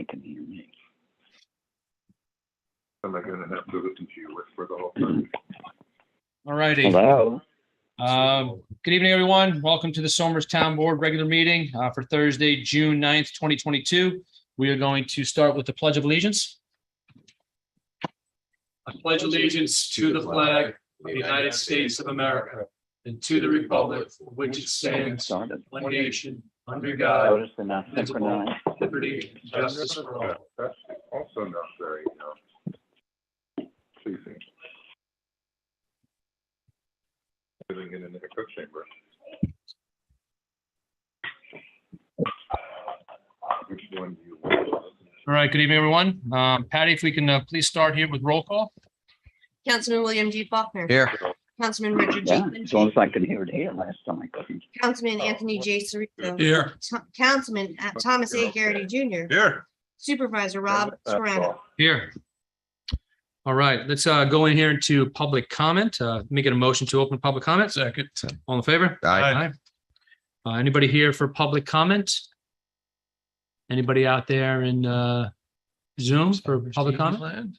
they can hear me. I'm not going to have to listen to you for the whole time. All righty. Hello. Good evening, everyone. Welcome to the Somers Town Board regular meeting for Thursday, June 9th, 2022. We are going to start with the Pledge of Allegiance. I pledge allegiance to the flag of the United States of America and to the republic for which it stands, one nation, under God, Notice they're not synchronized. liberty, and justice for all. That's also not very pleasing. Living in an echo chamber. Which one do you want? All right, good evening, everyone. Patty, if we can please start here with roll call. Councilman William G. Faulkner. Here. Councilman Richard Yeah, J. as long as I could hear it here last time I couldn't. Councilman Anthony J. Cerrito. Here. Councilman Thomas A. Garrity Jr. Here. Supervisor Rob Serrano. Here. All right, let's go in here into public comment. Make it a motion to open public comment. Second. All in favor? Aye. Anybody here for public comment? Anybody out there in Zoom for public comment?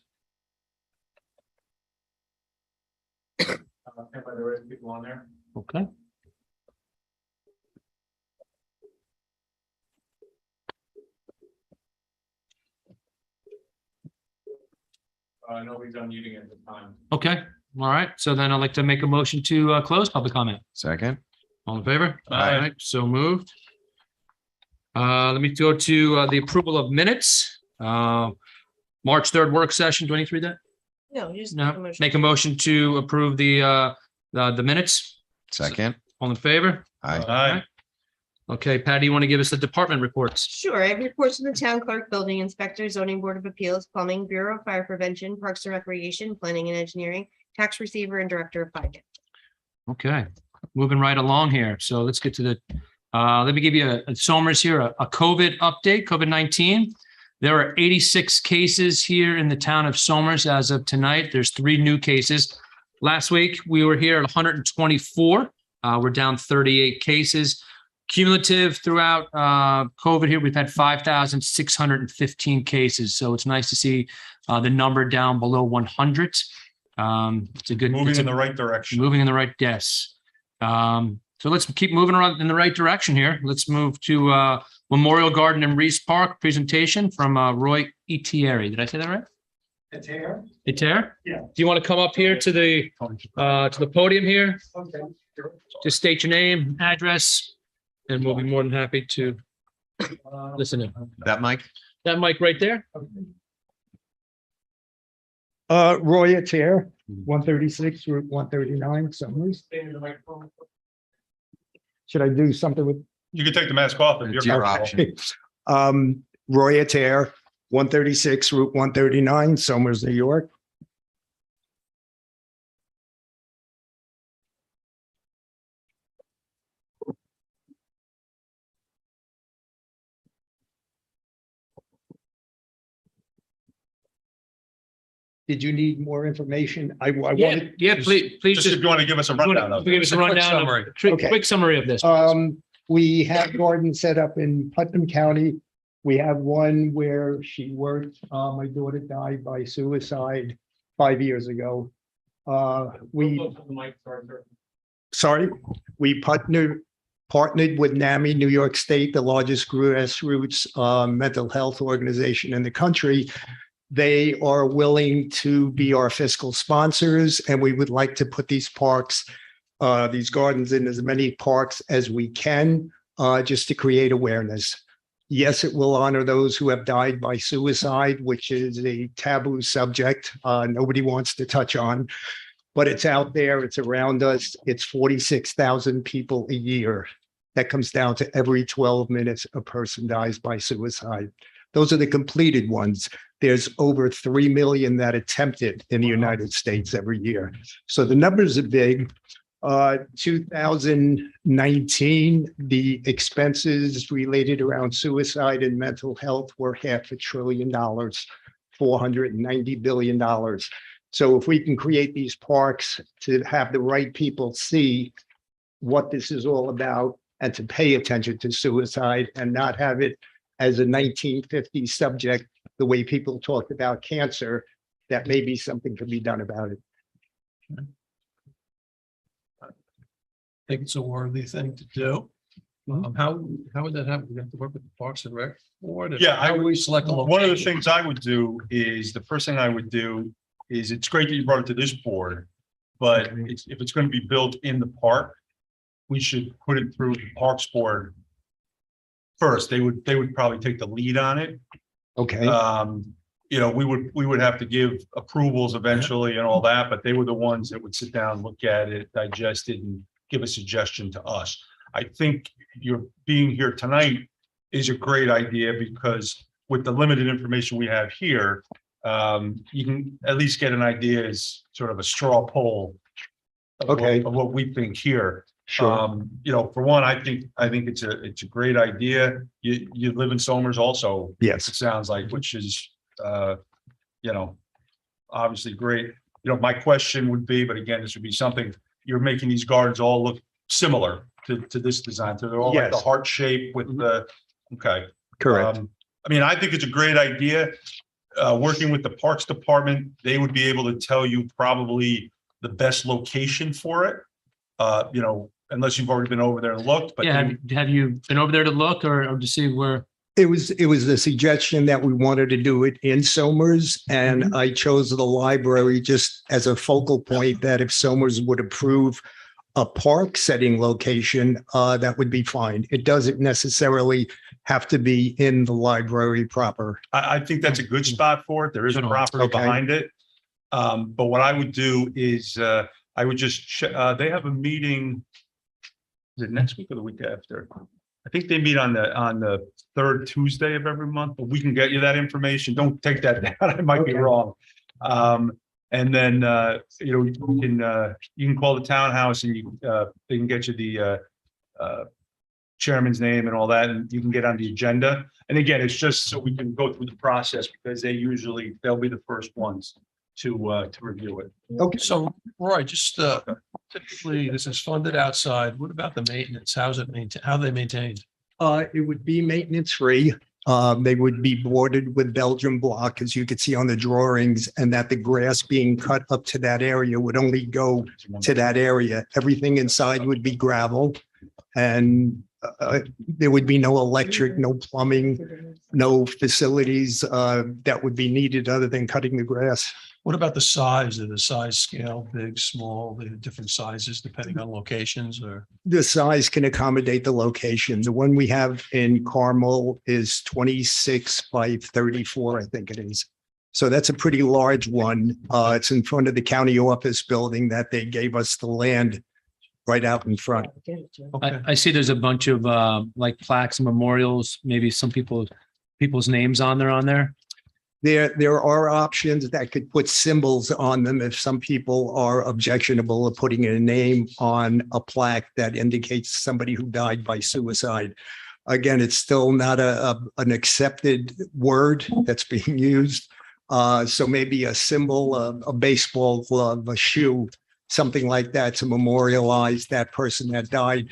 People on there. Okay. Nobody's unmuting at the time. Okay, all right. So then I'd like to make a motion to close public comment. Second. All in favor? Aye. All right, so moved. Let me go to the approval of minutes. March 3rd work session. Do I need to read that? No, you just No. Make a motion to approve the minutes. Second. All in favor? Aye. Okay, Patty, you want to give us the department reports? Sure. I have reports from the town clerk, building inspector, zoning board of appeals, plumbing, bureau of fire prevention, parks and recreation, planning and engineering, tax receiver, and director of finance. Okay, moving right along here. So let's get to the, let me give you a Somers here, a COVID update, COVID-19. There are 86 cases here in the town of Somers as of tonight. There's 3 new cases. Last week, we were here at 124. We're down 38 cases. Cumulative throughout COVID here, we've had 5,615 cases. So it's nice to see the number down below 100. It's a good Moving in the right direction. Moving in the right yes. So let's keep moving around in the right direction here. Let's move to Memorial Garden and Reese Park presentation from Roy Etieri. Did I say that right? Etier? Yeah. Do you want to come up here to the podium here? Okay. Just state your name, address, and we'll be more than happy to listen in. That mic? That mic right there? Roy Etier, 136 Route 139, Somers. Should I do something with? You can take the mask off if It's you're your comfortable. option. Roy Etier, 136 Route 139, Somers, New York. Did you need more information? I wanted. Yeah, please Just if you want to give us a rundown of it. Give us a rundown, Okay. quick summary of this. We have gardens set up in Putnam County. We have one where she worked. My daughter died by suicide 5 years ago. We partnered with NAMI, New York State, the largest grassroots mental health organization in the country. They are willing to be our fiscal sponsors, and we would like to put these parks, these gardens in as many parks as we can, just to create awareness. Yes, it will honor those who have died by suicide, which is a taboo subject nobody wants to touch on, but it's out there, it's around us. It's 46,000 people a year. That comes down to every 12 minutes, a person dies by suicide. Those are the completed ones. There's over 3 million that attempted in the United States every year. So the numbers are big. 2019, the expenses related around suicide and mental health were $500 billion, $490 billion. So if we can create these parks to have the right people see what this is all about and to pay attention to suicide and not have it as a 1950s subject, the way people talked about cancer, that maybe something could be done about it. I think it's a worthy thing to do. How would that happen? We have to work with the Parks and Rec board? Yeah, How would we select a location? One of the things I would do is, the first thing I would do is, it's great that you brought it to this board, but if it's going to be built in the park, we should put it through the Parks Board first. They would probably take the lead on it. Okay, You know, we would have to give approvals eventually and all that, but they were the ones that would sit down, look at it, digest it, and give a suggestion to us. I think your being here tonight is a great idea, because with the limited information we have here, you can at least get an idea as sort of a straw poll of what we think here. sure. You know, for one, I think it's a great idea. You live in Somers also, it Yes, sounds like, which is, you know, obviously great. You know, my question would be, but again, this would be something, you're making these gardens all look similar to this design. So they're all like the Yes. heart shape with the, okay. correct. I mean, I think it's a great idea. Working with the Parks Department, they would be able to tell you probably the best location for it. You know, unless you've already been over there and looked, but Yeah, have you been over there to look or to see where? It was the suggestion that we wanted to do it in Somers, and I chose the library just as a focal point, that if Somers would approve a park setting location, that would be fine. It doesn't necessarily have to be in the library proper. I think that's a good spot for it. There is a Good. property Okay. behind it. But what I would do is, I would just, they have a meeting. Is it next week or the week after? I think they meet on the third Tuesday of every month, but we can get you that information. Don't take that down. I might be wrong. And then, you know, you can call the townhouse and they can get you the chairman's name and all that, and you can get on the agenda. And again, it's just so we can go through the process, because they'll be the first ones to review it. Okay, So, Roy, just typically this is funded outside. What about the maintenance? How's it maintained? How are they maintained? it would be maintenance free. They would be boarded with Belgian block, as you could see on the drawings, and that the grass being cut up to that area would only go to that area. Everything inside would be gravel, and there would be no electric, no plumbing, no facilities that would be needed other than cutting the grass. What about the size? Of the size scale, big, small, the different sizes depending on locations, or? The size can accommodate the location. The one we have in Carmel is 26 by 34, I think it is. So that's a pretty large one. It's in front of the county office building that they gave us the land right out in front. Okay. I see there's a bunch of like plaques and memorials, maybe some people's names on there. There are options that could put symbols on them if some people are objectionable of putting a name on a plaque that indicates somebody who died by suicide. Again, it's still not an accepted word that's being used. So maybe a symbol, a baseball glove, a shoe, something like that to memorialize that person that died.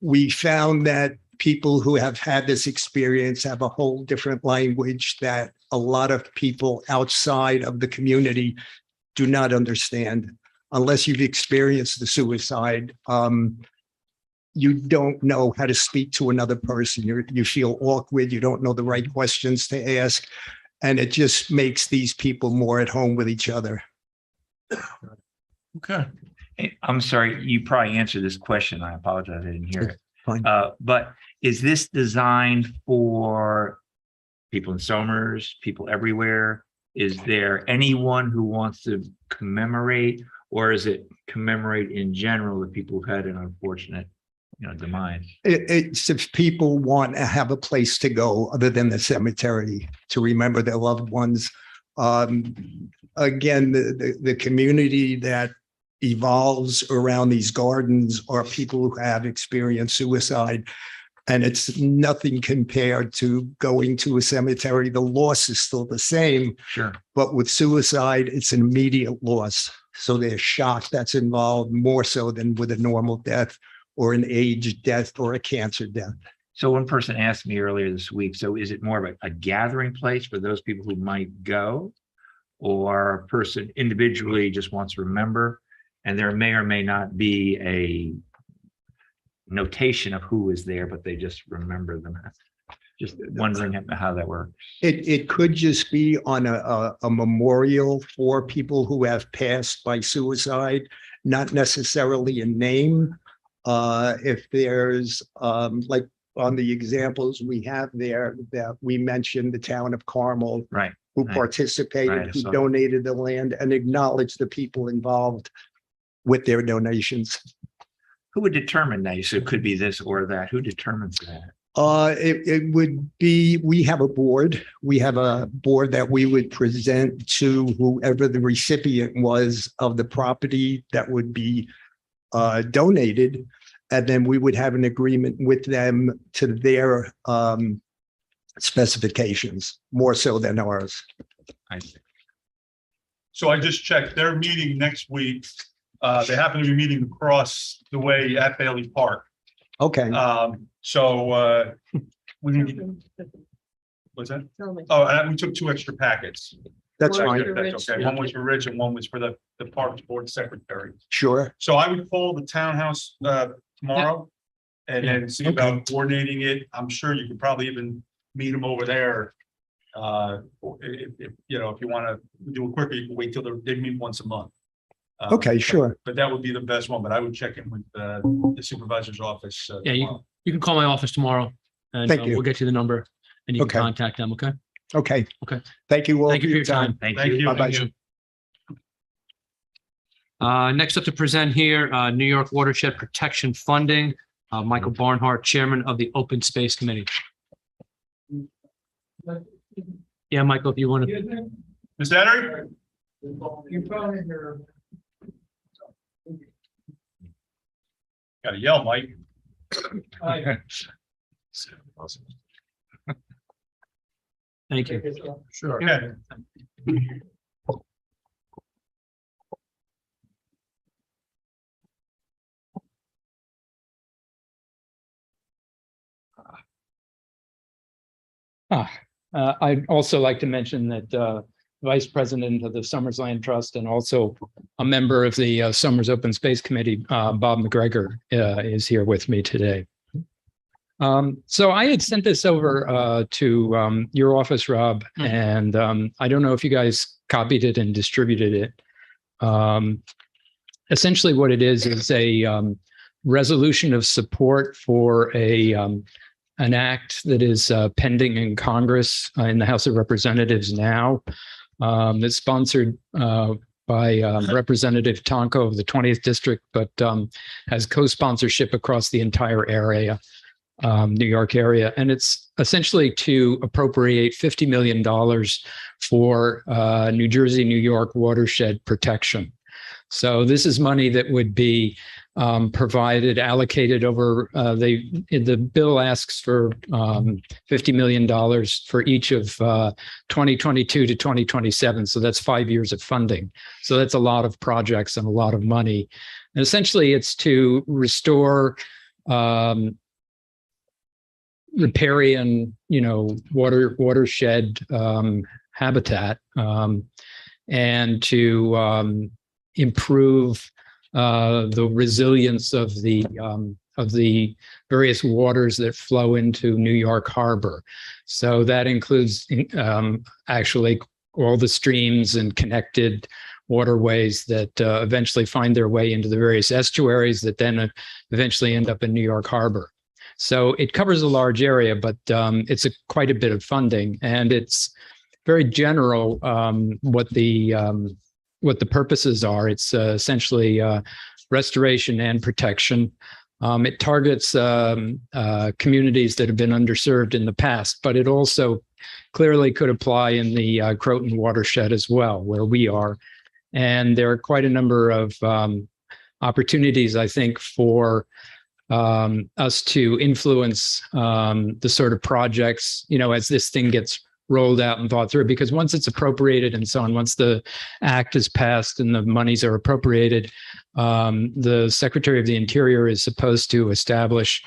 We found that people who have had this experience have a whole different language that a lot of people outside of the community do not understand. Unless you've experienced the suicide, you don't know how to speak to another person. You feel awkward. You don't know the right questions to ask. And it just makes these people more at home with each other. Okay. I'm sorry, you probably answered this question. I apologize, I didn't hear it. Fine. But is this designed for people in Somers, people everywhere? Is there anyone who wants to commemorate, or is it commemorate in general the people who've had an unfortunate, demise? It's if people want to have a place to go other than the cemetery to remember their loved ones. Again, the community that evolves around these gardens are people who have experienced suicide. And it's nothing compared to going to a cemetery. The loss is still the same. Sure. But with suicide, it's an immediate loss. So there's shock that's involved more so than with a normal death or an age death or a cancer death. So one person asked me earlier this week, so is it more of a gathering place for those people who might go? Or a person individually just wants to remember, and there may or may not be a notation of who is there, but they just remember them. Just wondering how that works. It could just be on a memorial for people who have passed by suicide, not necessarily a name. If there's like on the examples we have there that we mentioned, the town of Carmel, Right. who Right. participated, Right, I who saw that. donated the land and acknowledged the people involved with their donations. Who would determine that? So it could be this or that. Who determines that? It would be, we have a board. We have a board that we would present to whoever the recipient was of the property that would be donated. And then we would have an agreement with them to their specifications, more so than ours. I see. So I just checked, they're meeting next week. They happen to be meeting across the way at Bailey Park. Okay, So we can, what's that? Oh, and we took 2 extra packets. that's Or- fine. That's okay. One was for Rich and one was for the Parks Board Secretary. Sure. So I would call the townhouse tomorrow and then see about coordinating it. I'm sure you could probably even meet them over there. If you know, if you want to do it quicker, you can wait till they meet once a month. Okay, sure. But that would be the best one, but I would check in with the supervisor's office. Yeah, tomorrow. You can call my office tomorrow and Thank you. we'll get you the number and you Okay. can contact them. Okay. Okay. Okay. Thank you all Thank you for your time. Thank Thank you. you. Bye-bye. Next up to present here, New York Watershed Protection Funding, Michael Barnhart, Chairman of the Open Space Committee. Yeah, Michael, if you want to. Ms. Henry? Gotta yell, Mike. Thank you. Sure. Okay. I'd also like to mention that Vice President of the Summers Land Trust and also a member of the Summers Open Space Committee, Bob McGregor, is here with me today. So I had sent this over to your office, Rob, and I don't know if you guys copied it and distributed it. Essentially what it is a resolution of support for an act that is pending in Congress in the House of Representatives now. It's sponsored by Representative Tonko of the 20th District, but has co-sponsorship across the entire area, New York area. And it's essentially to appropriate $50 million for New Jersey, New York watershed protection. So this is money that would be provided, allocated over, the bill asks for $50 million for each of 2022 to 2027. So that's 5 years of funding. So that's a lot of projects and a lot of money. And essentially it's to restore riparian, watershed habitat, and to improve the resilience of the various waters that flow into New York Harbor. So that includes actually all the streams and connected waterways that eventually find their way into the various estuaries that then eventually end up in New York Harbor. So it covers a large area, but it's quite a bit of funding, and it's very general what the purposes are. It's essentially restoration and protection. It targets communities that have been underserved in the past, but it also clearly could apply in the Croton watershed as well, where we are. And there are quite a number of opportunities, I think, for us to influence the sort of projects, as this thing gets rolled out and thought through, because once it's appropriated and so on, once the act is passed and the monies are appropriated, the Secretary of the Interior is supposed to establish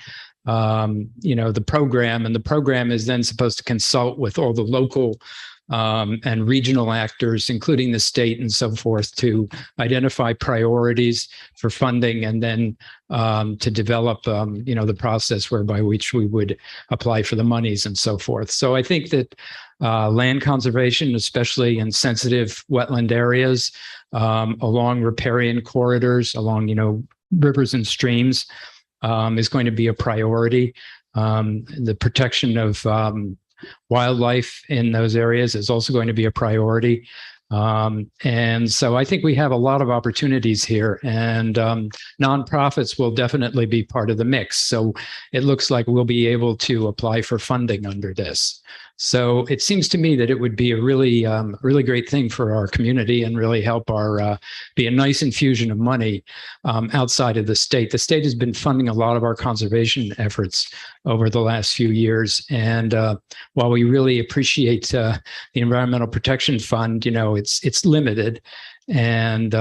the program, and the program is then supposed to consult with all the local and regional actors, including the state and so forth, to identify priorities for funding, and then to develop, the process whereby which we would apply for the monies and so forth. So I think that land conservation, especially in sensitive wetland areas, along riparian corridors, along, rivers and streams, is going to be a priority. The protection of wildlife in those areas is also going to be a priority. And so I think we have a lot of opportunities here, and nonprofits will definitely be part of the mix. So it looks like we'll be able to apply for funding under this. So it seems to me that it would be a really, really great thing for our community, and really help our be a nice infusion of money outside of the state. The state has been funding a lot of our conservation efforts over the last few years, and while we really appreciate the Environmental Protection Fund, it's limited, and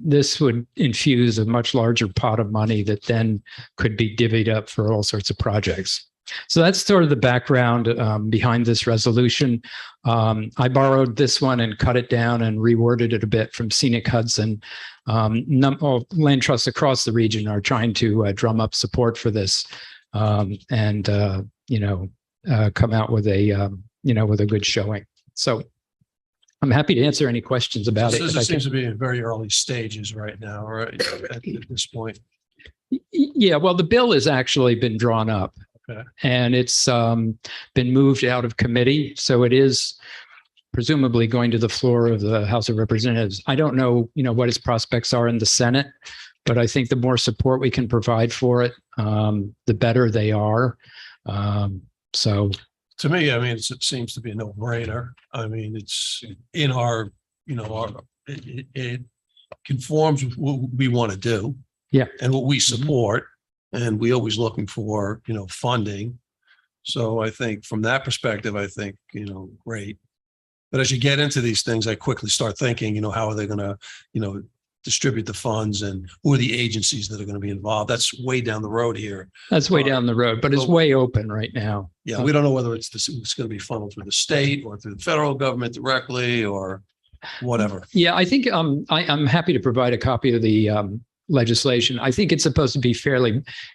this would infuse a much larger pot of money that then could be divvied up for all sorts of projects. So that's sort of the background behind this resolution. I borrowed this one and cut it down and reworded it a bit from Scenic Hudson. All land trusts across the region are trying to drum up support for this, and come out with a good showing. So I'm happy to answer any questions about it. It seems to be in very early stages right now, right? At this point. Yeah, well, the bill has actually been drawn up. Okay. And it's been moved out of committee. So it is presumably going to the floor of the House of Representatives. I don't know, what its prospects are in the Senate, but I think the more support we can provide for it, the better they are. So to me, it seems to be a no-brainer. It's in our, it conforms with what we want to do. Yeah. And what we support. And we always looking for, funding. So I think from that perspective, great. But as you get into these things, I quickly start thinking, how are they going to, distribute the funds, and who are the agencies that are going to be involved? That's way down the road here. That's way down the road, but it's way open right now. Yeah, we don't know whether it's going to be funneled through the state or through the federal government directly or whatever. Yeah, I think I'm happy to provide a copy of the legislation. I think it's supposed to be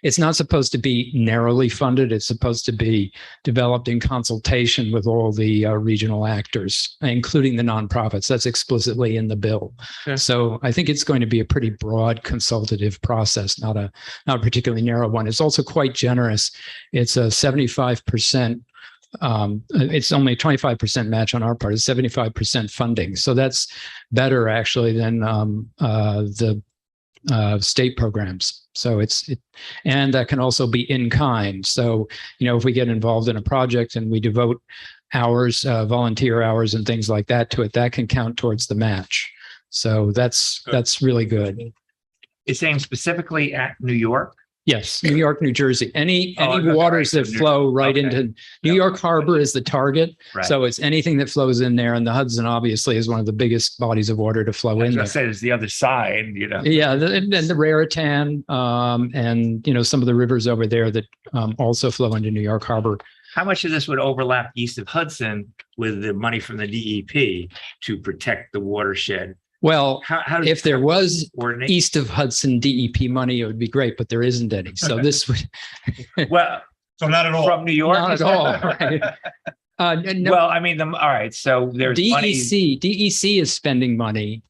it's not supposed to be narrowly funded. It's supposed to be developed in consultation with all the regional actors, including the nonprofits. That's explicitly in the bill. Okay. So I think it's going to be a pretty broad consultative process, not a particularly narrow one. It's also quite generous. It's a 75%. It's only a 25% match on our part. It's 75% funding. So that's better actually than the state programs. So and that can also be in kind. So, if we get involved in a project and we devote hours, volunteer hours and things like that to it, that can count towards the match. So that's really good. It's saying specifically at New York? Yes, New York, New Jersey, any waters that flow right into New York Harbor is the target. Right. So it's anything that flows in there, and the Hudson obviously is one of the biggest bodies of water to flow in there. I say there's the other side, Yeah, and the Raritan, and some of the rivers over there that also flow into New York Harbor. How much of this would overlap east of Hudson with the money from the DEP to protect the watershed? Well, how if there was coordinate? east of Hudson DEP money, it would be great, but there isn't any. So this would. Well, so not at all. From New York? Not at all. Right. No, Well, all right. So there's money. DEC is spending money,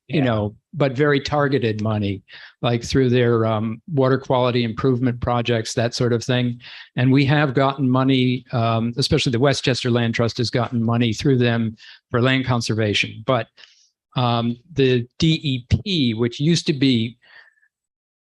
but very targeted money, like through their water quality improvement projects, that sort of thing. And we have gotten money, especially the Westchester Land Trust has gotten money through them for land conservation. But the DEP, which used to be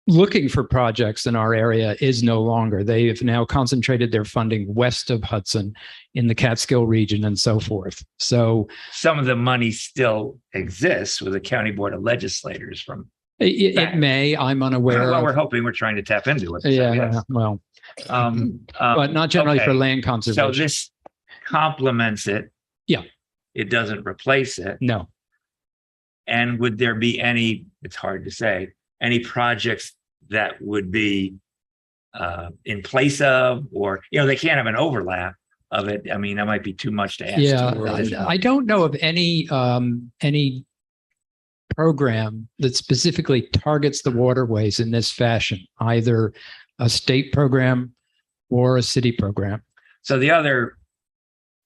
looking for projects in our area, is no longer. They have now concentrated their funding west of Hudson in the Catskill region and so forth. So some of the money still exists with the County Board of Legislators from. it may, I'm unaware. Well, of. we're hoping, we're trying to tap into it. So, Yeah, yes. well, But not generally for land conservation. So this complements it. Yeah. It doesn't replace it. No. And would there be any, it's hard to say, any projects that would be in place of, or, they can't have an overlap of it. I mean, that might be too much to ask. Yeah, Too early. I don't know of any program that specifically targets the waterways in this fashion, either a state program or a city program. So the other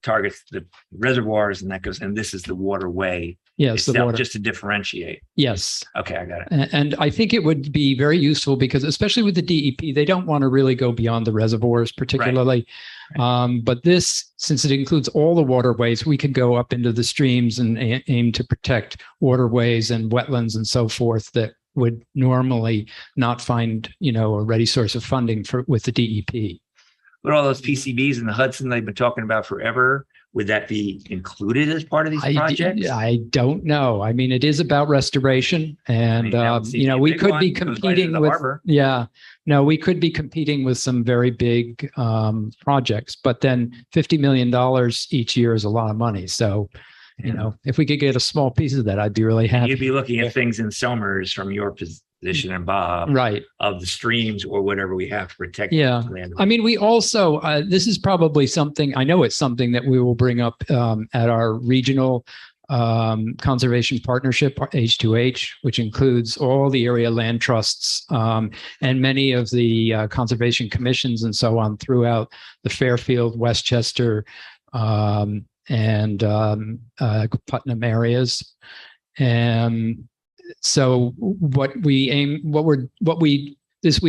targets the reservoirs and that goes, and this is the waterway Yes, the itself, water. just to differentiate. Yes. Okay, I got it. And I think it would be very useful because especially with the DEP, they don't want to really go beyond the reservoirs particularly. But this, since it includes all the waterways, we could go up into the streams and aim to protect waterways and wetlands and so forth that would normally not find, a ready source of funding with the DEP. But all those PCBs in the Hudson they've been talking about forever, would that be included as part of these projects? I don't know. I mean, it is about restoration and, that would seem to be a we big could one, be goes right into competing the with, harbor. we could be competing with some very big projects, but then $50 million each year is a lot of money. So, if we could get a small piece of that, I'd be really happy. You'd be looking at things in Somers from your position and Bob, Right. of the streams or whatever we have to protect. Yeah. Land. I mean, we also, this is probably something, I know it's something that we will bring up at our regional conservation partnership, H2H, which includes all the area land trusts and many of the conservation commissions and so on throughout the Fairfield, Westchester, and Putnam areas. And so we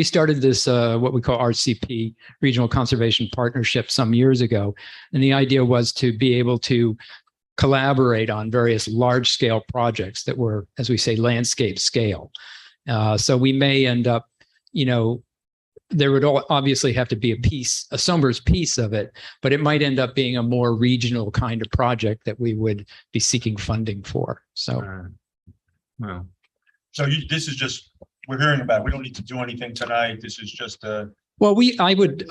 started this, what we call RCP, Regional Conservation Partnership, some years ago. And the idea was to be able to collaborate on various large scale projects that were, as we say, landscape scale. So we may end up, there would obviously have to be a Somers piece of it, but it might end up being a more regional kind of project that we would be seeking funding for. So, Well, So this is just, we're hearing about it. We don't need to do anything tonight. This is just well, I would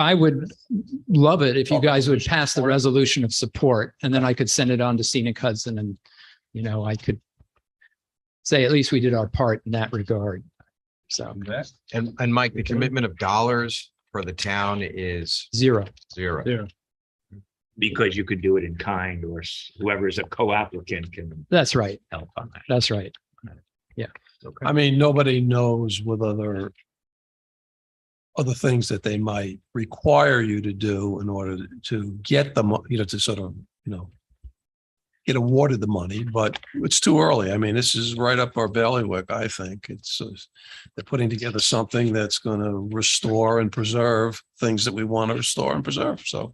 love it if you guys would pass the resolution of support, and then I could send it on to Scenic Hudson, and I could say at least we did our part in that regard. So And Mike, the commitment of dollars for the town is zero. because you could do it in kind, or whoever is a co-applicant can That's right. help on that. That's right. I mean, nobody knows what other things that they might require you to do in order to get them, to sort of, get awarded the money, but it's too early. I mean, this is right up our bailiwick, I think. They're putting together something that's going to restore and preserve things that we want to restore and preserve. So,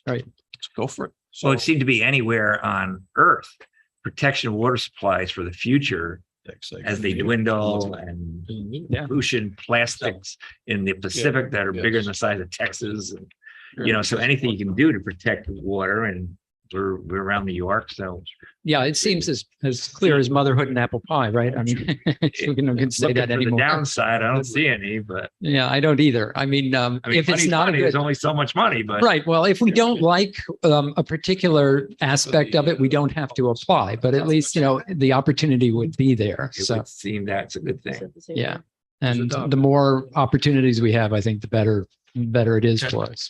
Right. let's go for it. So it seemed to be anywhere on Earth, protection of water supplies for the future as they dwindle, and pollution, plastics in the Pacific that are bigger than the size of Texas. And, so anything you can do to protect the water, and we're around New York. So Yeah, it seems as clear as motherhood and apple pie, right? I mean, we can say looking that for the anymore. downside, I don't see any, but Yeah, I don't either. I mean, if it's not a there's good, only so much money, but right. Well, if we don't like a particular aspect of it, we don't have to apply, but at least, the opportunity would be there. it So, would seem that's a good thing. yeah. And the more opportunities we have, I think the better it is for us.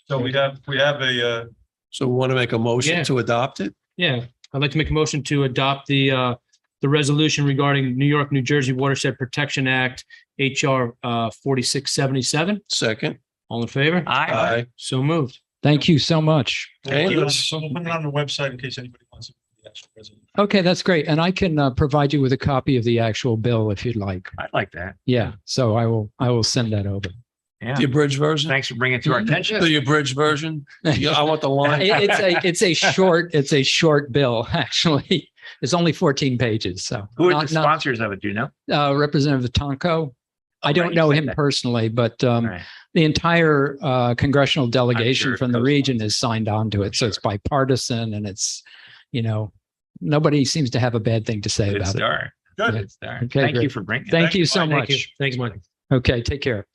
so we have a So we want to make a motion Yeah. to adopt it? Yeah, I'd like to make a motion to adopt the resolution regarding New York, New Jersey Watershed Protection Act, HR 4677. Second. All in favor? Aye. So moved. Thank you so much. Okay, so we'll put it on the website in case anybody wants to. Okay, that's great. And I can provide you with a copy of the actual bill if you'd like. I like that. Yeah, so I will send that over. Yeah. the abridged version? Thanks for bringing it to our attention. The abridged version? Yeah, I want the line. It's a short bill, actually. It's only 14 pages. So Who are the sponsors of it? Do you know? Representative Tonko. I don't right, know you said him that. personally, but Right. the entire congressional delegation sure from the co-sponsors. region is signed on to it. So it's bipartisan, and it's, nobody seems to have a bad thing to say Good about it. start. Yeah. Good start. Okay, Thank you great. for bringing it. Thank you so Thank you. much. Thanks, Mike. Okay, take care.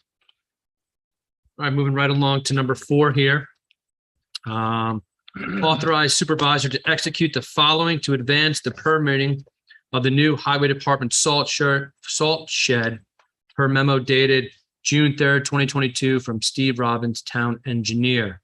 All right, moving right along to number 4 here. Authorize supervisor to execute the following to advance the permitting of the new Highway Department salt shed per memo dated June 3rd, 2022, from Steve Robbins, Town Engineer.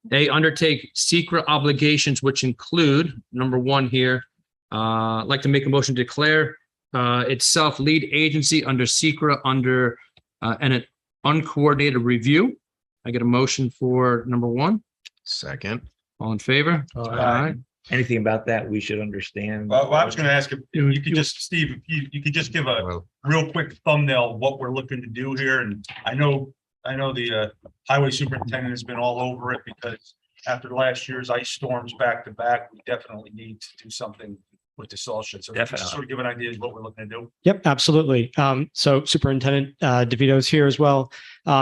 They undertake secret obligations, which include, number one here, I'd like to make a motion to declare itself lead agency under secret under an uncoordinated review. I get a motion for number one. Second. All in favor? Aye. Anything about that we should understand? Well, I was gonna ask if you could just, Steve, if you could just give a Well, real quick thumbnail of what we're looking to do here. And I know the highway superintendent has been all over it because after last year's ice storms back to back, we definitely need to do something with the salt shed. So just Definitely. sort of give an idea of what we're looking to do. Yep, absolutely. So Superintendent DeVito's here as well.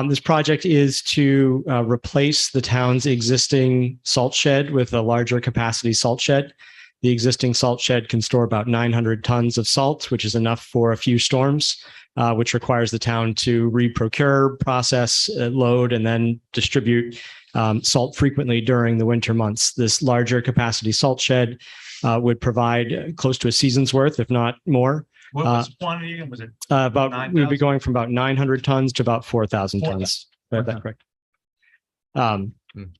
This project is to replace the town's existing salt shed with a larger capacity salt shed. The existing salt shed can store about 900 tons of salt, which is enough for a few storms, which requires the town to reprocure, process, load, and then distribute salt frequently during the winter months. This larger capacity salt shed would provide close to a season's worth, if not more. What was the quantity again? Was it? About, we'd be 9,000? going from about 900 tons to about 4,000 tons. Is that correct?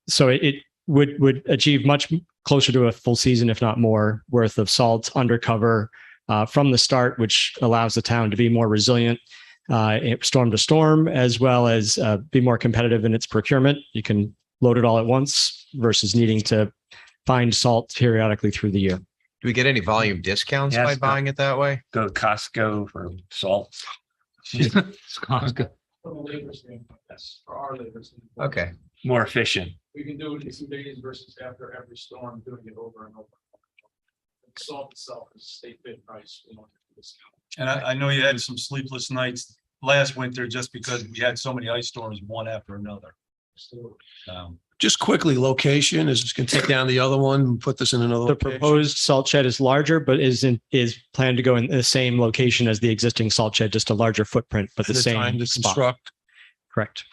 So it would achieve much closer to a full season, if not more, worth of salt undercover from the start, which allows the town to be more resilient storm to storm, as well as be more competitive in its procurement. You can load it all at once versus needing to find salt periodically through the year. Do we get any volume discounts Yes, by no. buying it that way? Go to Costco for salt. Okay. More efficient. We can do it in 2 days versus after every storm, doing it over and over. Salt itself is a state bid price. We don't have to discount. And I know you had some sleepless nights last winter just because we had so many ice storms, one after another. Just quickly, location is just going to take down the other one and put this in another The location. proposed salt shed is larger, but is planned to go in the same location as the existing salt shed, just a larger footprint, but the And the time same to spot. construct, Correct.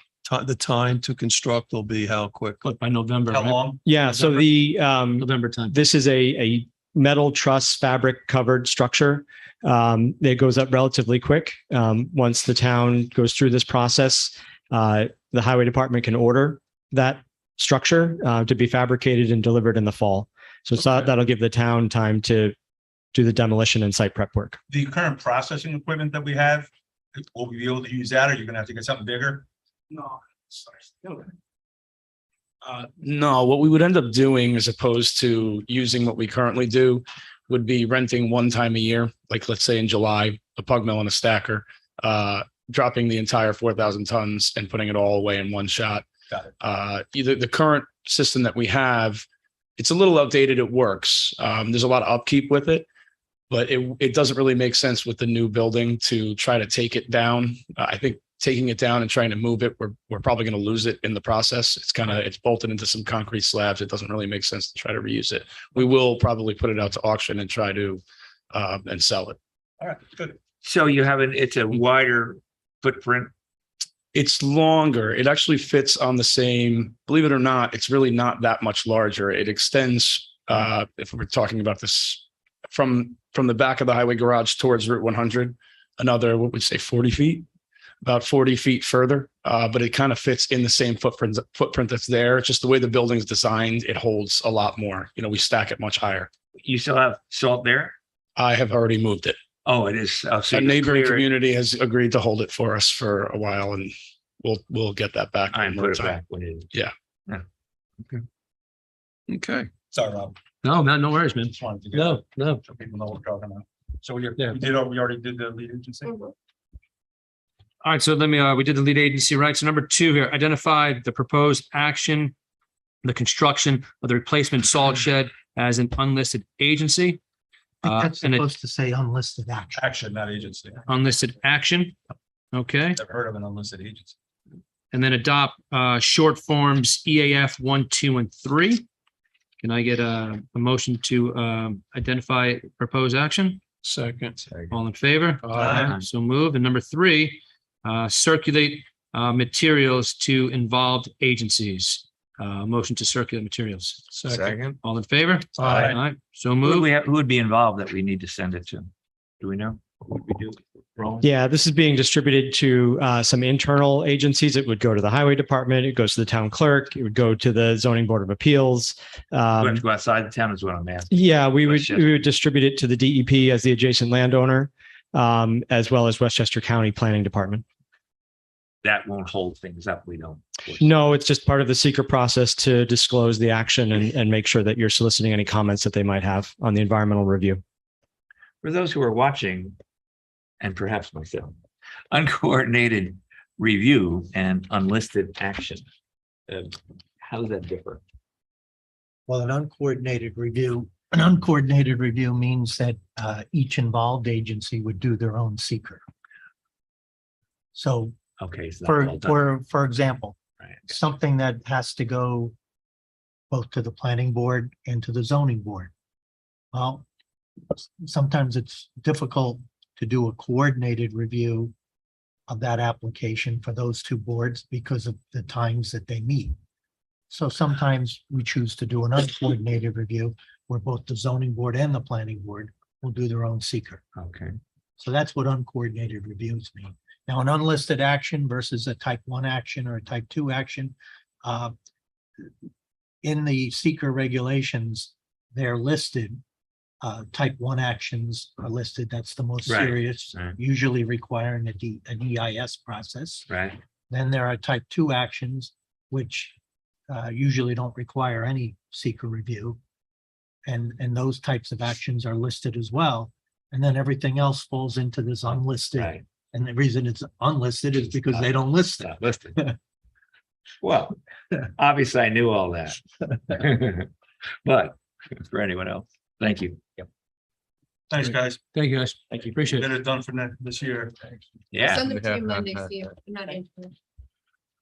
the time to construct will be how quick? But by November, How right? long? Yeah. So the November time. this is a metal truss fabric covered structure. It goes up relatively quick. Once the town goes through this process, the highway department can order that structure to be fabricated and delivered in the fall. So it's Okay. that'll give the town time to do the demolition and site prep work. The current processing equipment that we have, will we be able to use that or you're gonna have to get something bigger? No. No, what we would end up doing as opposed to using what we currently do would be renting one time a year, like let's say in July, a pug mill and a stacker, dropping the entire 4,000 tons and putting it all away in one shot. Got it. Either the current system that we have, it's a little outdated. It works. There's a lot of upkeep with it, but it doesn't really make sense with the new building to try to take it down. I think taking it down and trying to move it, we're probably going to lose it in the process. It's bolted into some concrete slabs. It doesn't really make sense to try to reuse it. We will probably put it out to auction and try to and sell it. All right, good. So you have it's a wider footprint. It's longer. It actually fits on the same, believe it or not, it's really not that much larger. It extends, if we're talking about this from the back of the highway garage towards Route 100, another, what would we say, 40 feet, about 40 feet further. But it kind of fits in the same footprint that's there. It's just the way the building's designed, it holds a lot more. We stack it much higher. You still have salt there? I have already moved it. Oh, it is. Oh, so A you neighboring clear it community has agreed to hold it for us for a while, and we'll get that back. and when put we're it time. back when it. Okay. Sorry, Rob. No, man, no worries, man. Just wanted to get No, no. so people know what we're talking about. So we Yeah. already did the lead agency. All right, so we did the lead agency, right? So number 2 here, identify the proposed action, the construction of the replacement salt shed as an unlisted agency. That's And supposed to say unlisted action. Action, not agency. unlisted action. Okay, Never heard of an unlisted agency. and then adopt short forms EAF 1, 2, and 3. Can I get a motion to identify proposed action? Second. All in favor? Aye. So moved. And number 3, circulate materials to involved agencies. Motion to circulate materials. Second. All in favor? Aye. All right, so Who moved. would be involved that we need to send it to? Do we know? What would we do? rolling? Yeah, this is being distributed to some internal agencies. It would go to the highway department. It goes to the town clerk. It would go to the zoning board of appeals. We have to go outside the town is what I'm asking. Yeah, we Westchester. would distribute it to the DEP as the adjacent landowner, as well as Westchester County Planning Department. That won't hold things up. We don't. No, it's just part of the secret process to disclose the action and make sure that you're soliciting any comments that they might have on the environmental review. For those who are watching, and perhaps myself, uncoordinated review and unlisted action. How does that differ? Well, an uncoordinated review means that each involved agency would do their own seeker. So Okay. So that's all done. for example, Right. something that has to go both to the planning board and to the zoning board. Well, sometimes it's difficult to do a coordinated review of that application for those two boards because of the times that they meet. So sometimes we choose to do an uncoordinated review where both the zoning board and the planning board will do their own seeker. Okay. So that's what uncoordinated reviews mean. Now, an unlisted action versus a type 1 action or a type 2 action. In the seeker regulations, they're listed. Type 1 actions are listed. That's the most Right, serious, right. usually requiring an EIS process. Right. Then there are type 2 actions, which usually don't require any seeker review. And those types of actions are listed as well. And then everything else falls into this unlisted. Right. And the reason it's unlisted is because they don't list it. Not listed. Well, obviously I knew all that. But for anyone else, thank you. Yep. Thanks, guys. Thank you, guys. Thank you. Appreciate Get it. it done for this year. Yeah. Send them to you Monday, Steve. Not in.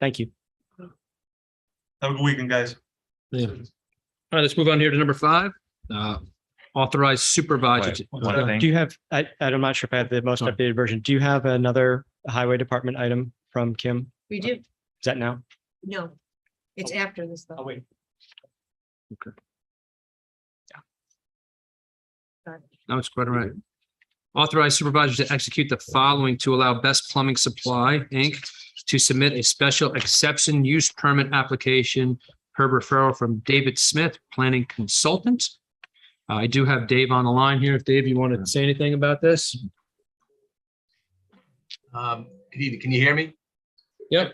Thank you. Have a good weekend, guys. Yeah. All right, let's move on here to number 5. Authorized supervisor. to- One thing. Do you have, I'm not sure if I have the most Sorry. updated version. Do you have another highway department item from Kim? We do. Is that now? No, it's after this though. wait. No, it's quite all right. Authorized supervisor to execute the following to allow Best Plumbing Supply, Inc. to submit a special exception use permit application per referral from David Smith, planning consultant. I do have Dave on the line here. If Dave, you want to say anything about this? Good evening. Can you hear me? Yep.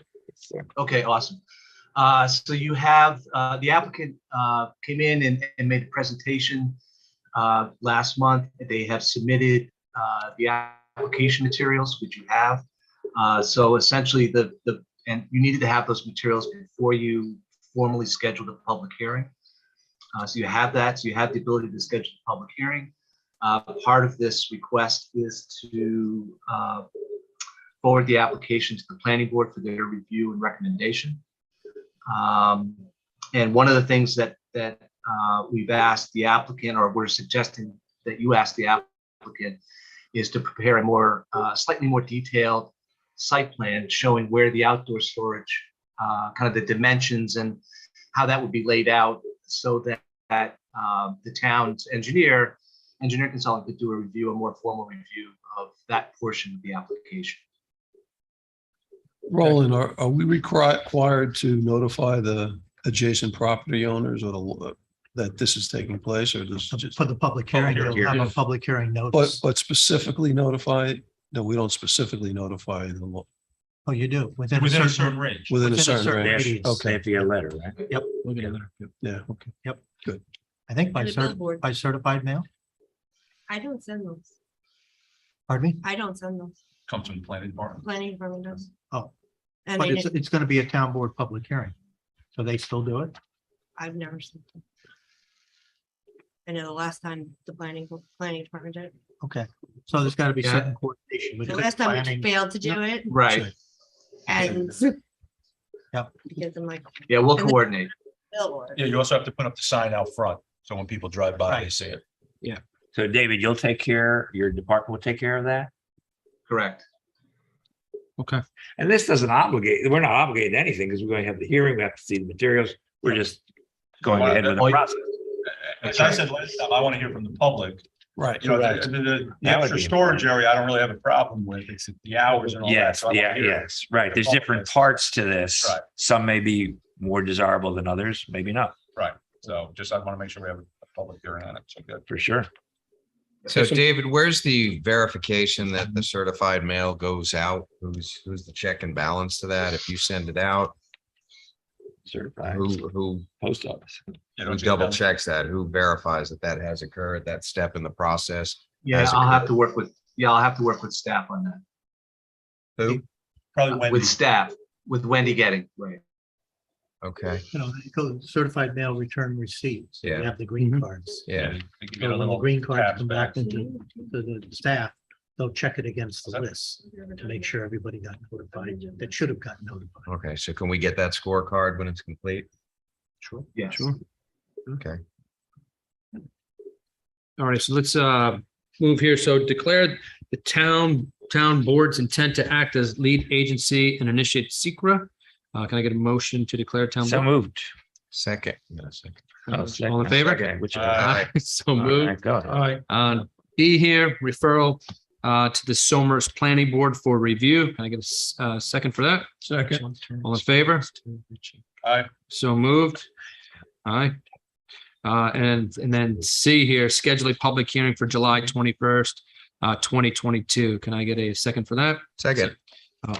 Okay, awesome. So you have, the applicant came in and made a presentation last month. They have submitted the application materials, which you have. So essentially and you needed to have those materials before you formally scheduled a public hearing. So you have that. So you have the ability to schedule a public hearing. Part of this request is to forward the application to the planning board for their review and recommendation. And one of the things that we've asked the applicant, or we're suggesting that you ask the applicant, is to prepare a more slightly more detailed site plan showing where the outdoor storage, kind of the dimensions and how that would be laid out, so that the town's engineer consultant could do a more formal review of that portion of the application. Roland, are we required to notify the adjacent property owners or that this is taking place, or this just? For the public hearing, you'll have a public hearing notice. But specifically notify, no, we don't specifically notify them Oh, you do, Within a certain range. within a Within a certain certain range. radius. They Okay, have to get a letter, right? Yep. We'll get a letter. yeah, okay. I think by And a billboard. by certified mail. I don't send those. Pardon me? I don't send those. Comes from the planning department. Planning department does. Oh. I But mean, it's going to be a town board public hearing. So they still do it? I've never seen them. I know the last time the planning department did it. Okay. So there's got to be Yeah. certain coordination. The between last time we planning- failed to do it Right. and. Yep. Because I'm like, Yeah, we'll And the- coordinate. billboard. Yeah, you also have to put up the sign out front, so when people drive by, they see it. So David, your department will take care of that? Correct. Okay. And this doesn't obligate, we're not obligated to anything because we're going to have the hearing, we have to see the materials. We're just going ahead with the process. As I said last time, I want to hear from the public Right. You know, Correct. the That would extra be storage important. area, I don't really have a problem with. It's the hours and all that. Yes, So I yeah, wanna hear- yes, right. There's Oh, different yes. parts to this. Right. Some may be more desirable than others, maybe not, Right. So just, I want to make sure we have a public hearing on it. So good. for sure. So David, where's the verification that the certified mail goes out? Who's the check and balance to that? If you send it out, Certified who post office. who double checks that? Who verifies that that has occurred, that step in the process? Yeah, has I'll have occurred? to work with, I'll have to work with staff on that. Who? Probably Wendy. With staff, with Wendy Getting, right. Okay, You know, it goes certified mail return receipts. We Yeah. have the green cards. yeah, We can So get a when the little green cards tabs come back back. into the staff, they'll check it against the list to make sure everybody got notified that should have gotten notified. okay. So can we get that scorecard when it's complete? Sure. Yes. Sure. Okay. All right, so let's move here. So declare the town board's intent to act as lead agency and initiate secra. Can I get a motion to declare town? So board? moved. Second. No, second. All in favor? Okay, which. Aye. So moved. Go ahead. B here, referral to the Somers Planning Board for review. Can I get a second for that? Second. All in favor? Aye. So moved. Aye. And then C here, schedule a public hearing for July 21st, 2022. Can I get a second for that? Second.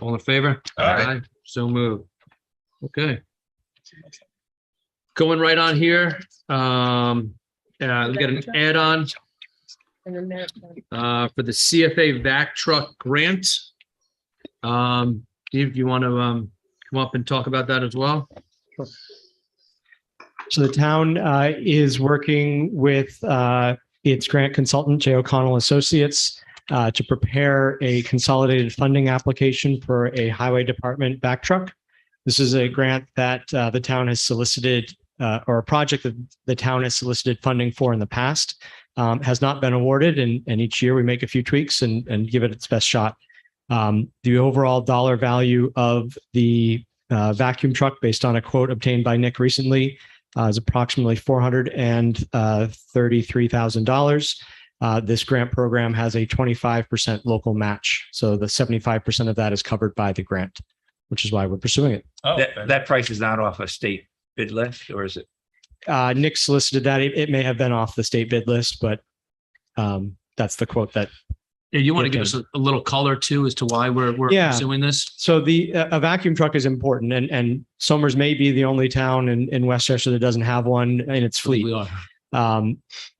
All in favor? Aye. So moved. Okay. Going right on here. We got an add-on for the CFA vac truck grant. Steve, you want to come up and talk about that as well? So the town is working with its grant consultant, J. O'Connell Associates, to prepare a consolidated funding application for a highway department back truck. This is a grant that the town has solicited, or a project that the town has solicited funding for in the past, has not been awarded, and each year we make a few tweaks and give it its best shot. The overall dollar value of the vacuum truck, based on a quote obtained by Nick recently, is approximately $433,000. This grant program has a 25% local match, so the 75% of that is covered by the grant, which is why we're pursuing it. Oh, That price is not off a state bid list, or is it? Nick solicited that. It may have been off the state bid list, but that's the quote that. Yeah, you want to give us a little color too as to why we're Yeah. pursuing this? So a vacuum truck is important, and Somers may be the only town in Westchester that doesn't have one in its fleet. We are.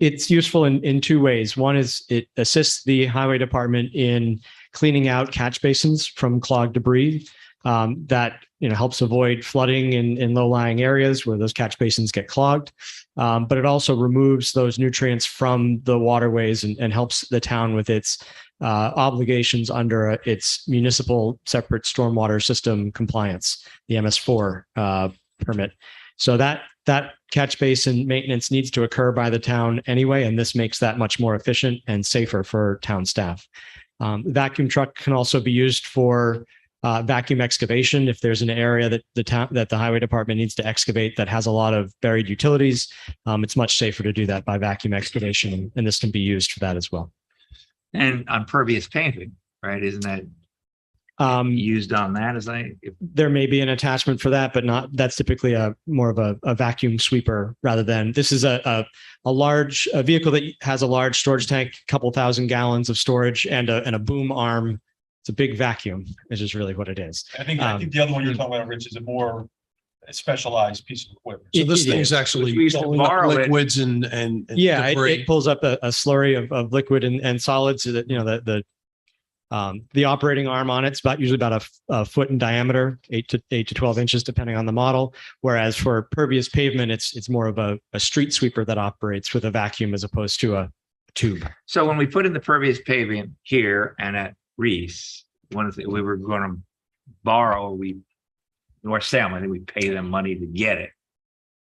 It's useful in two ways. One is it assists the highway department in cleaning out catch basins from clogged debris. That helps avoid flooding in low-lying areas where those catch basins get clogged. But it also removes those nutrients from the waterways and helps the town with its obligations under its municipal separate stormwater system compliance, the MS4 permit. So that catch basin maintenance needs to occur by the town anyway, and this makes that much more efficient and safer for town staff. Vacuum truck can also be used for vacuum excavation. If there's an area that the highway department needs to excavate that has a lot of buried utilities, it's much safer to do that by vacuum excavation, and this can be used for that as well. And on pervious paving, right? Isn't that used on that as There may be an attachment for that, but that's typically more of a vacuum sweeper rather than, this is a large vehicle that has a large storage tank, a couple thousand gallons of storage and a boom arm. It's a big vacuum, is just really what it is. I think the other one you're talking about, Rich, is a more specialized piece of equipment. So this It thing's is. actually We used to pulling up borrow it. liquids and Yeah, debris. it pulls up a slurry of liquid and solids so that, the operating arm on it's usually about a foot in diameter, 8 to 12 inches, depending on the model. Whereas for pervious pavement, it's more of a street sweeper that operates with a vacuum as opposed to a tube. So when we put in the pervious paving here and at Reese, we were going to borrow, North Salem, I think we pay them money to get it.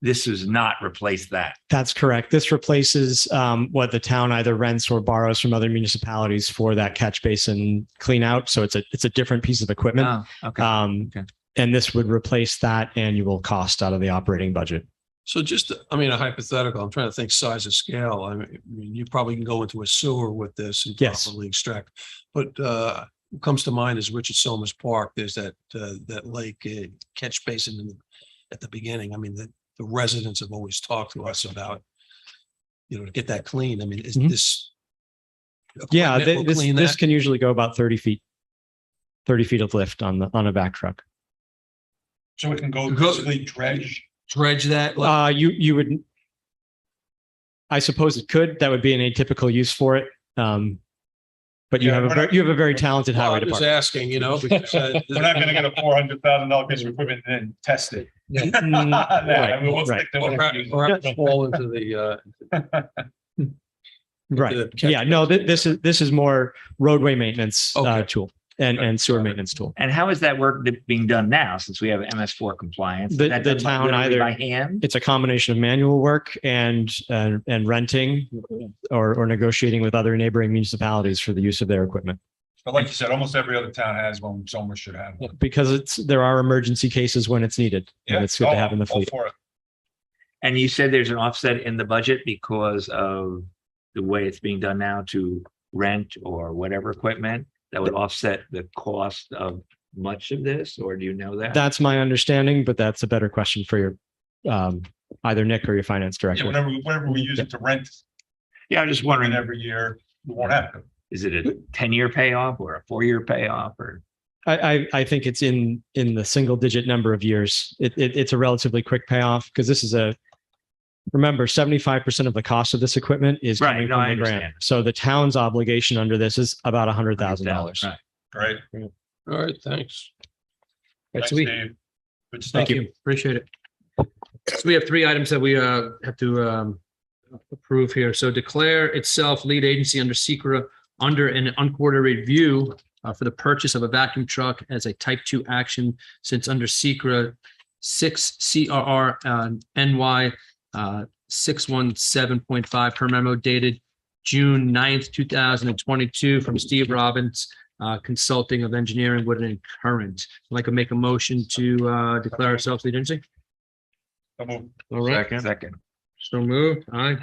This does not replace that. That's correct. This replaces what the town either rents or borrows from other municipalities for that catch basin clean out. So it's a different piece of equipment. Oh, okay. Okay. And this would replace that annual cost out of the operating budget. So just, I mean, a hypothetical, I'm trying to think size of scale. I mean, you probably can go into a sewer with this and Yes. probably extract. But what comes to mind is Richard Somers Park. There's that lake catch basin at the beginning. I mean, the residents have always talked to us about, to get that clean. I mean, is this? Yeah, equipment will clean this that? can usually go about 30 feet. 30 feet of lift on a back truck. So it can go basically dredge. Dredge that. You would, I suppose it could. That would be an atypical use for it. But you Yeah, have we're you have a very talented Well, highway I'm just department. asking, because We're not gonna get a $400,000 piece of equipment and then test it. Yeah. I mean, we'll stick to or what we use. perhaps fall into the Right. the catch Yeah. No, this is more roadway maintenance Okay. tool and sewer maintenance tool. And how is that work being done now, since we have MS4 compliance? The Is that done town literally either- by hand? It's a combination of manual work and renting or negotiating with other neighboring municipalities for the use of their equipment. But like you said, almost every other town has one, Somers should have one. Because there are emergency cases when it's needed. Yeah. And it's good to have in the all fleet. for it. And you said there's an offset in the budget because of the way it's being done now to rent or whatever equipment that would offset the cost of much of this, or do you know that? That's my understanding, but that's a better question for your either Nick or your finance Yeah, director. whenever we use it to rent Yeah, I'm just wondering, every year, we won't have to. is it a 10-year payoff or a 4-year payoff or? I think it's in the single digit number of years. It's a relatively quick payoff because this is remember, 75% of the cost of this equipment is Right, coming no, from I the grant. understand. So the town's obligation under this is about $100,000. Right. Right. All right, thanks. Right, Thanks, so we, Dave. Good stuff. thank you. Appreciate it. So we have 3 items that we have to approve here. So declare itself lead agency under SECRA under an uncoordinated review for the purchase of a vacuum truck as a type 2 action, since under SECRA 6 CRR NY 617.5 per memo dated June 9th, 2022 from Steve Robbins, Consulting of Engineering, Wood and Current. I'd like to make a motion to declare ourselves lead agency. So move. All right, Second. so moved. Aye.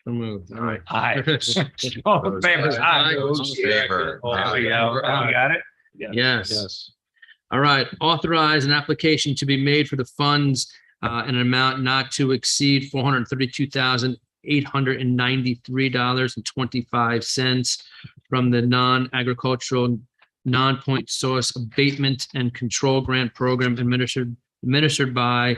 So moved. All right. Aye. All in favor? Aye. Favor. There we go. Oh, we got it? Yes. Yes. All right. Authorize an application to be made for the funds in an amount not to exceed $432,893.25 from the non-agricultural non-point source abatement and control grant program administered by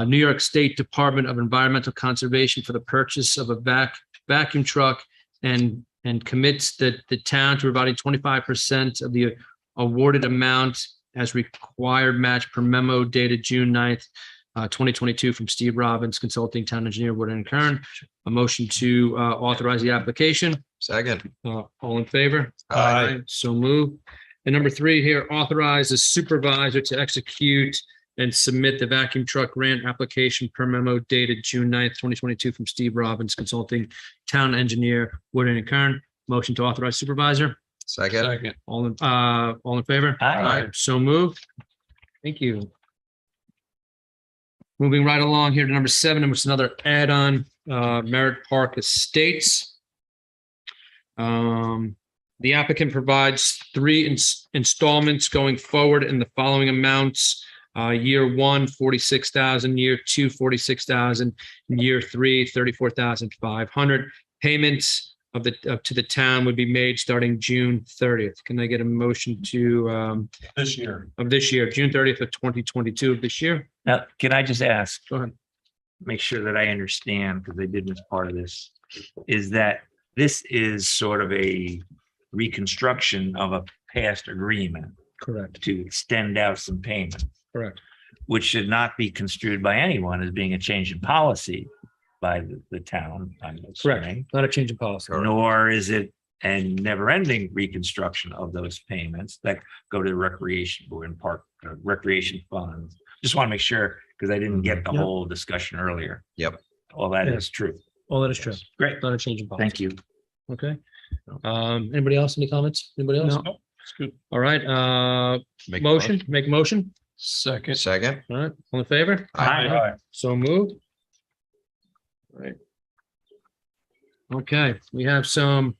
New York State Department of Environmental Conservation for the purchase of a vacuum truck and commits the town to providing 25% of the awarded amount as required match per memo dated June 9th, 2022 from Steve Robbins, Consulting Town Engineer, Wood and Kern. A motion to authorize the application. Second. All in favor? Aye. So moved. And number 3 here, authorize the supervisor to execute and submit the vacuum truck grant application per memo dated June 9th, 2022 from Steve Robbins, Consulting Town Engineer, Wood and Kern. Motion to authorize supervisor. Second. Second. All in favor? Aye. So moved. Thank you. Moving right along here to number 7, which is another add-on, Merritt Park Estates. The applicant provides 3 installments going forward in the following amounts. Year 1, 46,000, year 2, 46,000, year 3, 34,500. Payments to the town would be made starting June 30th. Can I get a motion to This year. of this year, June 30th of 2022 of this year? Now, can I just ask? Go ahead. Make sure that I understand, because I did miss part of this, is that this is sort of a reconstruction of a past agreement Correct. to extend out some payments, Correct. which should not be construed by anyone as being a change in policy by the town, I'm Correct. assuming, Not a change in policy. nor is it a never-ending reconstruction of those payments that go to the recreation board and park recreation funds. Just want to make sure, because I didn't get the Yep. whole discussion earlier. Yep. All that Yeah. is true. All that is true. Great. Not a change in policy. Thank you. Okay. Anybody else? Any comments? Anybody else? No, it's good. All right. Make a Motion, make a motion. Second. Second. All right. All in favor? Aye. Aye. So moved. Right. Okay, we have some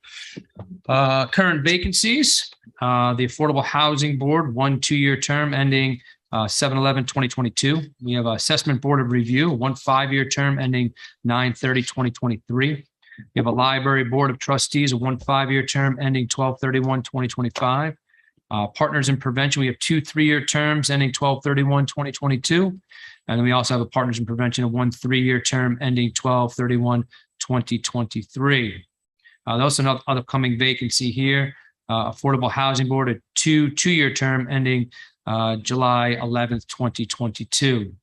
current vacancies. The Affordable Housing Board, 1 2-year term ending 7/11/2022. We have Assessment Board of Review, 1 5-year term ending 9/30/2023. We have a Library Board of Trustees, a 1 5-year term ending 12/31/2025. Partners in Prevention, we have 2 3-year terms ending 12/31/2022. And then we also have a Partners in Prevention, a 1 3-year term ending 12/31/2023. Also another upcoming vacancy here, Affordable Housing Board, a 2 2-year term ending July 11th, 2022.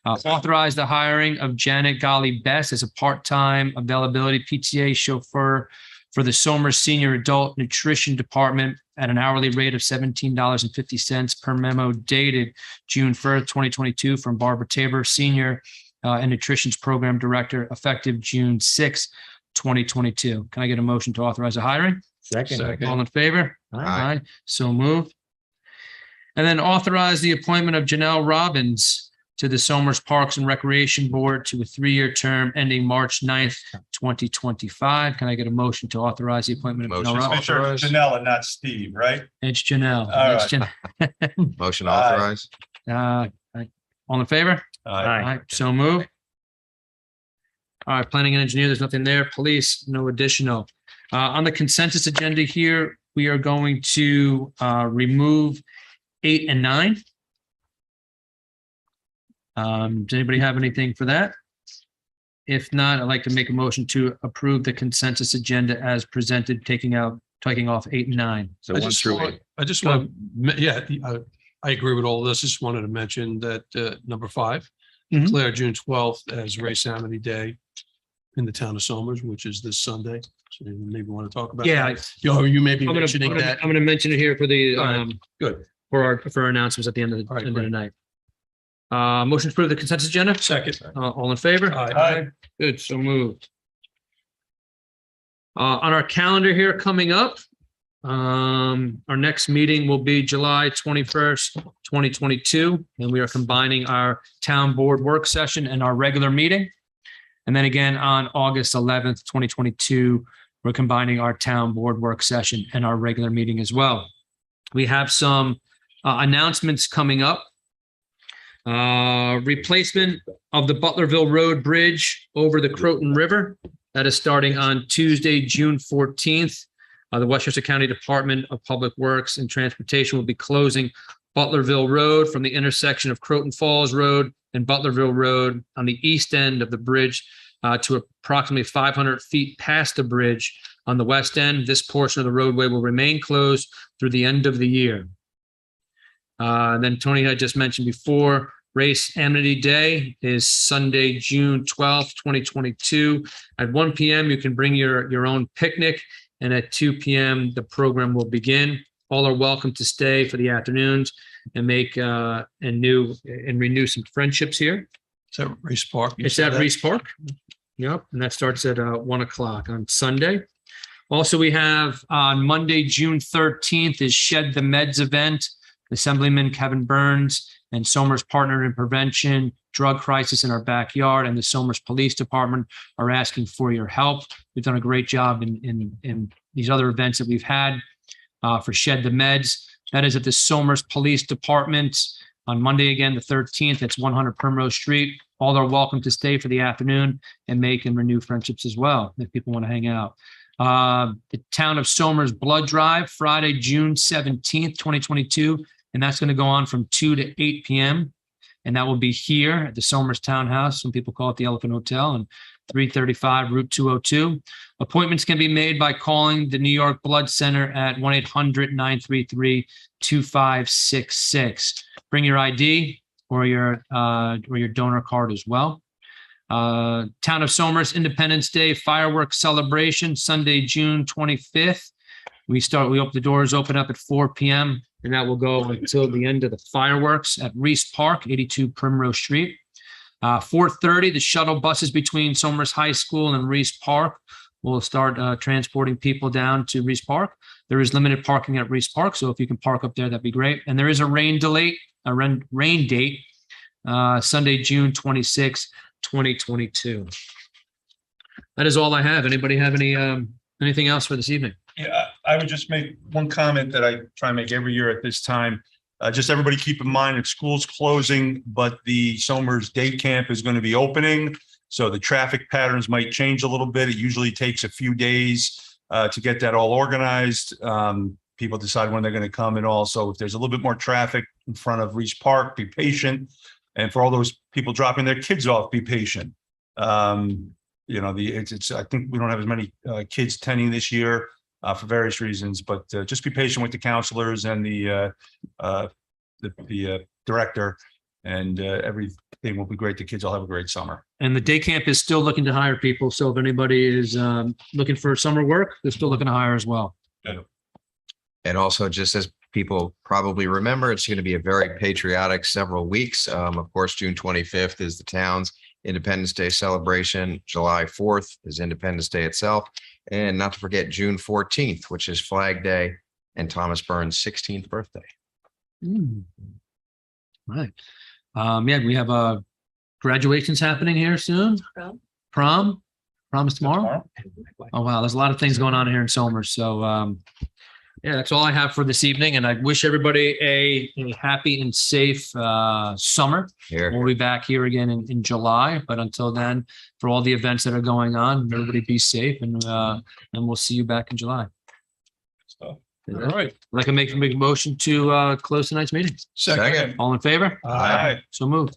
Authorize the hiring of Janet Golly Best as a part-time availability PTA chauffeur for the Somers Senior Adult Nutrition Department at an hourly rate of $17.50 per memo dated June 1st, 2022 from Barbara Tabor, Senior and Nutrition's Program Director, effective June 6th, 2022. Can I get a motion to authorize the hiring? Second. All in favor? Aye. So moved. And then authorize the appointment of Janelle Robbins to the Somers Parks and Recreation Board to a 3-year term ending March 9th, 2025. Can I get a motion to authorize the appointment of Motion. Janelle Make Robbins? sure it's Janelle and not Steve, right? It's Janelle. All It's Motion Aye. authorized. All in favor? Aye. So move. All right, Planning and Engineer, there's nothing there. Police, no additional. On the consensus agenda here, we are going to remove 8 and 9. Does anybody have anything for that? If not, I'd like to make a motion to approve the consensus agenda as presented, taking off 8 and 9. So 1 through 8. I just want, I agree with all this. Just wanted to mention that number 5, Mhm. declare June 12th as Race Amity Day in the town of Somers, which is this Sunday. So you maybe want to talk about Yeah. that. You may be mentioning that. I'm going to mention it here for the All right, good. for our announcements at the end of All right, the great. night. Motion to approve the consensus agenda. Second. All in favor? Aye. Good, so moved. On our calendar here coming up, our next meeting will be July 21st, 2022, and we are combining our town board work session and our regular meeting. And then again, on August 11th, 2022, we're combining our town board work session and our regular meeting as well. We have some announcements coming up. Replacement of the Butlerville Road Bridge over the Croton River. That is starting on Tuesday, June 14th. The Westchester County Department of Public Works and Transportation will be closing Butlerville Road from the intersection of Croton Falls Road and Butlerville Road on the east end of the bridge to approximately 500 feet past the bridge on the west end. This portion of the roadway will remain closed through the end of the year. And then Tony had just mentioned before, Race Amity Day is Sunday, June 12th, 2022. At 1 p.m., you can bring your own picnic, and at 2 p.m., the program will begin. All are welcome to stay for the afternoons and make and renew some friendships here. Is that Reese Park? You It's said at that? Reese Park. Yep, and that starts at 1 o'clock on Sunday. Also, we have on Monday, June 13th is Shed the Meds event. Assemblyman Kevin Burns and Somers Partner in Prevention, Drug Crisis in Our Backyard, and the Somers Police Department are asking for your help. We've done a great job in these other events that we've had for Shed the Meds. That is at the Somers Police Department on Monday, again, the 13th. It's 100 Primrose Street. All are welcome to stay for the afternoon and make and renew friendships as well if people want to hang out. The Town of Somers Blood Drive, Friday, June 17th, 2022. And that's going to go on from 2 to 8 p.m. And that will be here at the Somers Townhouse. Some people call it the Elephant Hotel, and 335 Route 202. Appointments can be made by calling the New York Blood Center at 1-800-933-2566. Bring your ID or your donor card as well. Town of Somers Independence Day fireworks celebration, Sunday, June 25th. We open the doors open up at 4 p.m. and that will go until the end of the fireworks at Reese Park, 82 Primrose Street. 4:30, the shuttle buses between Somers High School and Reese Park will start transporting people down to Reese Park. There is limited parking at Reese Park, so if you can park up there, that'd be great. And there is a rain date, Sunday, June 26, 2022. That is all I have. Anybody have anything else for this evening? Yeah, I would just make one comment that I try and make every year at this time. Just everybody keep in mind that school's closing, but the Somers Day Camp is going to be opening. So the traffic patterns might change a little bit. It usually takes a few days to get that all organized. People decide when they're going to come and all. So if there's a little bit more traffic in front of Reese Park, be patient. And for all those people dropping their kids off, be patient. You know, I think we don't have as many kids attending this year for various reasons, but just be patient with the counselors and the director, and everything will be great. The kids will have a great summer. And the day camp is still looking to hire people. So if anybody is looking for summer work, they're still looking to hire as well. And also, just as people probably remember, it's going to be a very patriotic several weeks. Of course, June 25th is the town's Independence Day celebration. July 4th is Independence Day itself. And not to forget June 14th, which is Flag Day and Thomas Burns' 16th birthday. Right. Yeah, we have graduations happening here soon. Prom is tomorrow. Oh, wow. There's a lot of things going on here in Somers. So, yeah, that's all I have for this evening. And I wish everybody a happy and safe summer. Here. We'll be back here again in July. But until then, for all the events that are going on, everybody be safe, and we'll see you back in July. All right. I'd like to make a motion to close tonight's meeting. Second. All in favor? Aye. So moved.